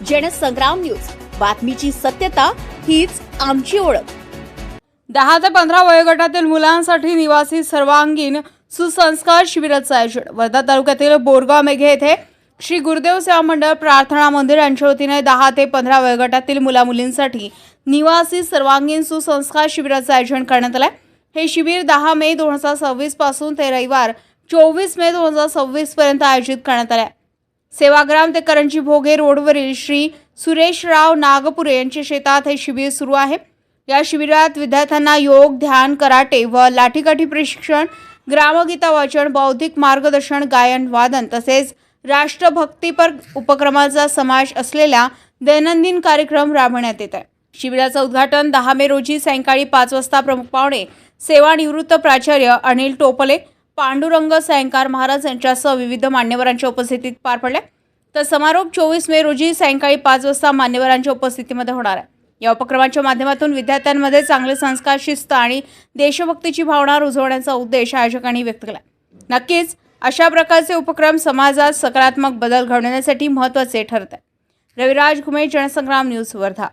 Jansangram news, बातमीची सत्यता हीच आमची ओळख। 10 ते 15 वयोगटातील मुलांसाठी निवासी सर्वांगीण सुसंस्कार शिबिराचं आयोजन वर्धा तालुक्यातील बोरगाव मेघे येथे श्री गुरुदेव सेवा मंडळ प्रार्थना मंदिर यांच्या वतीने 10 ते 15 वयोगटातील मुला-मुलींसाठी निवासी सर्वांगीण सुसंस्कार शिबिराचं आयोजन करण्यात आलं। हे शिबिर 10 मे 2026 पासून ते रविवार 24 मे 2026 पर्यंत आयोजित करण्यात आले। सेवाग्राम ते करंजी भोगे रोडवरील श्री सुरेशराव नागपुरे यांच्या शेतात हे शिबिर सुरू आहे। या शिबिरात विद्यार्थ्यांना योग, ध्यान, कराटे व लाठीकाठी प्रशिक्षण, ग्रामगीता वाचन, बौद्धिक मार्गदर्शन, गायन, वादन तसेच राष्ट्रभक्तीपर उपक्रमाचा समावेश असलेला दैनंदिन कार्यक्रम राबवण्यात येत आहे। शिबिराचं उद्घाटन 10 मे रोजी सायंकाळी 5 वाजता प्रमुख पाहुणे सेवानिवृत्त प्राचार्य अनिल टोपले, पांडुरंग सायंकार महाराज यांच्यासह विविध मान्यवरांच्या उपस्थितीत पार पडले। तर समारोप 24 मे रोजी सायंकाळी 5 वाजता मान्यवरांच्या उपस्थितीमध्ये होणार आहे। या उपक्रमाच्या माध्यमातून विद्यार्थ्यांमध्ये चांगले संस्कार, शिस्त आणि देशभक्तीची भावना रुजवण्याचा उद्देश आयोजकांनी व्यक्त केला। नक्कीच अशा प्रकारचे उपक्रम समाजात सकारात्मक बदल घडवण्यासाठी महत्त्वाचे ठरत आहेत। रविराज घुमे, जनसंग्राम न्यूज, वर्धा।